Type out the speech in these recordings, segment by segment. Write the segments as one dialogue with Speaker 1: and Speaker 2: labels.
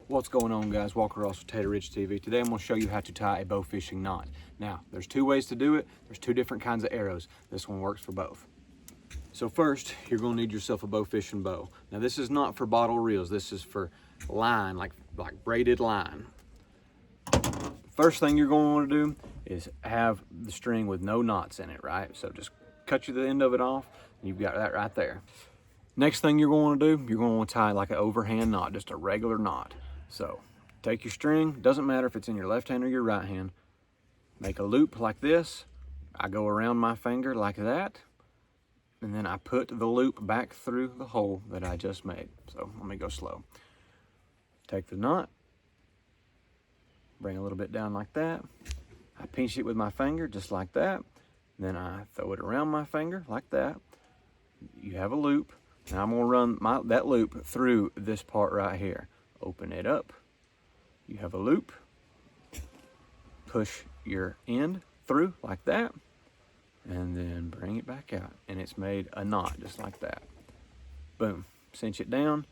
Speaker 1: What's going on, guys? Walker Ross with Tater Ridge TV. Today I'm going to show you how to tie a bow fishing knot. Now, there's two ways to do it. There's two different kinds of arrows. This one works for both. So first, you're going to need yourself a bow fishing bow. Now, this is not for bottle reels. This is for line, like braided line. First thing you're going to want to do is have the string with no knots in it, right? So just cut the end of it off, and you've got that right there. Next thing you're going to do, you're going to want to tie like an overhand knot, just a regular knot. So take your string, doesn't matter if it's in your left hand or your right hand, make a loop like this. I go around my finger like that, and then I put the loop back through the hole that I just made. So let me go slow. Take the knot, bring a little bit down like that. I pinch it with my finger just like that. Then I throw it around my finger like that. You have a loop. Now I'm going to run that loop through this part right here. Open it up. You have a loop. Push your end through like that. And then bring it back out. And it's made a knot just like that. Boom. Cinch it down.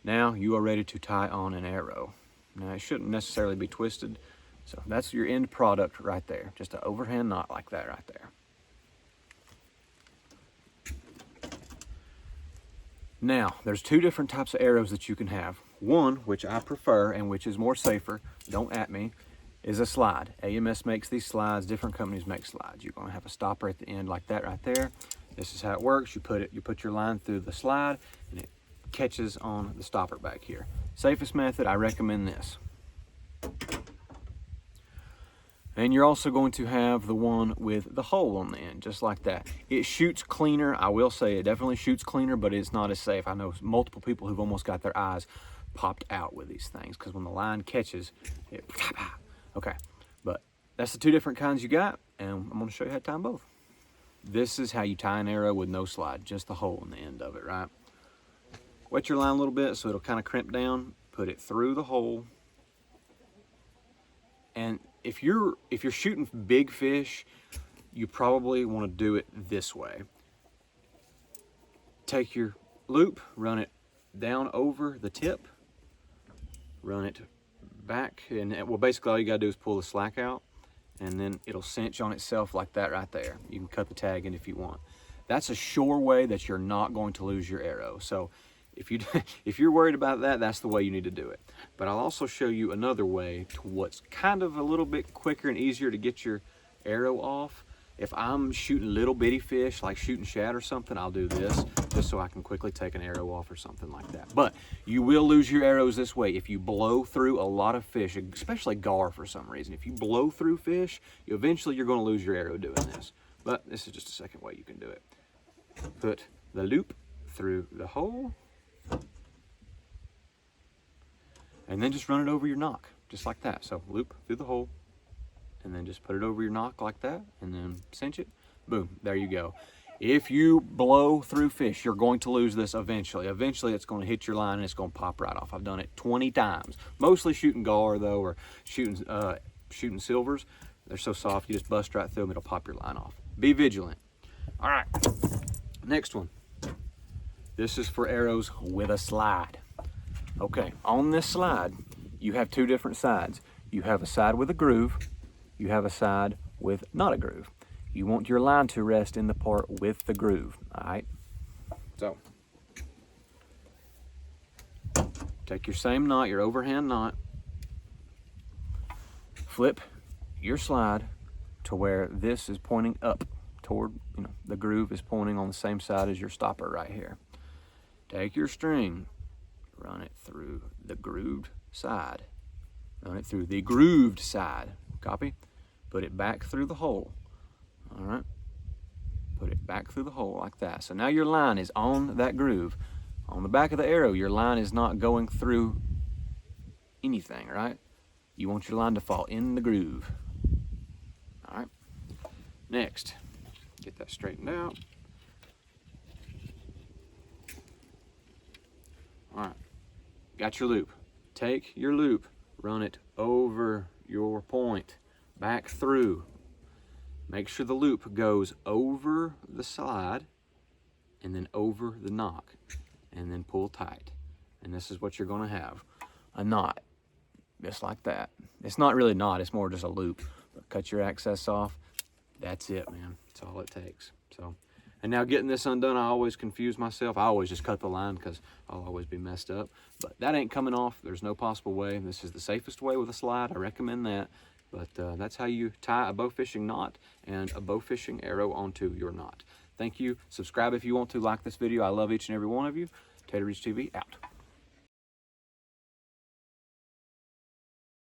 Speaker 1: Now you are ready to tie on an arrow. Now it shouldn't necessarily be twisted. So that's your end product right there. Just an overhand knot like that right there. Now, there's two different types of arrows that you can have. One, which I prefer and which is more safer, don't at me, is a slide. AMS makes these slides, different companies make slides. You're gonna have a stopper at the end like that right there. This is how it works. You put your line through the slide and it catches on the stopper back here. Safest method, I recommend this. And you're also going to have the one with the hole on the end, just like that. It shoots cleaner. I will say it definitely shoots cleaner, but it's not as safe. I know multiple people who've almost got their eyes popped out with these things because when the line catches, it, okay. But that's the two different kinds you got, and I'm gonna show you how to tie them both. This is how you tie an arrow with no slide, just the hole in the end of it, right? Wet your line a little bit so it'll kind of crimp down, put it through the hole, and if you're shooting big fish, you probably want to do it this way. Take your loop, run it down over the tip, run it back, and well, basically all you gotta do is pull the slack out, and then it'll cinch on itself like that right there. You can cut the tag in if you want. That's a sure way that you're not going to lose your arrow. So if you're worried about that, that's the way you need to do it. But I'll also show you another way to what's kind of a little bit quicker and easier to get your arrow off. If I'm shooting little bitty fish, like shooting shad or something, I'll do this just so I can quickly take an arrow off or something like that. But you will lose your arrows this way. If you blow through a lot of fish, especially gar for some reason, if you blow through fish, eventually you're going to lose your arrow doing this. But this is just a second way you can do it. Put the loop through the hole, and then just run it over your nock, just like that. So loop through the hole, and then just put it over your nock like that, and then cinch it. Boom, there you go. If you blow through fish, you're going to lose this eventually. Eventually it's going to hit your line and it's going to pop right off. I've done it 20 times. Mostly shooting gar though, or shooting silvers. They're so soft, you just bust right through them, it'll pop your line off. Be vigilant. All right, next one. This is for arrows with a slide. Okay, on this slide, you have two different sides. You have a side with a groove, you have a side with not a groove. You want your line to rest in the part with the groove, all right? So, take your same knot, your overhand knot, flip your slide to where this is pointing up toward, the groove is pointing on the same side as your stopper right here. Take your string, run it through the grooved side. Run it through the grooved side. Copy? Put it back through the hole. All right? Put it back through the hole like that. So now your line is on that groove. On the back of the arrow, your line is not going through anything, right? You want your line to fall in the groove. All right? Next, get that straightened out. All right, got your loop. Take your loop, run it over your point, back through. Make sure the loop goes over the slide and then over the nock, and then pull tight. And this is what you're gonna have, a knot. just like that. It's not really a knot, it's more just a loop. But cut your excess off. That's it, man. That's all it takes. So, and now getting this undone, I always confuse myself. I always just cut the line because I'll always be messed up. But that ain't coming off. There's no possible way. This is the safest way with a slide. I recommend that. But that's how you tie a bow fishing knot and a bow fishing arrow onto your knot. Thank you. Subscribe if you want to. Like this video. I love each and every one of you. Tater Reach TV out.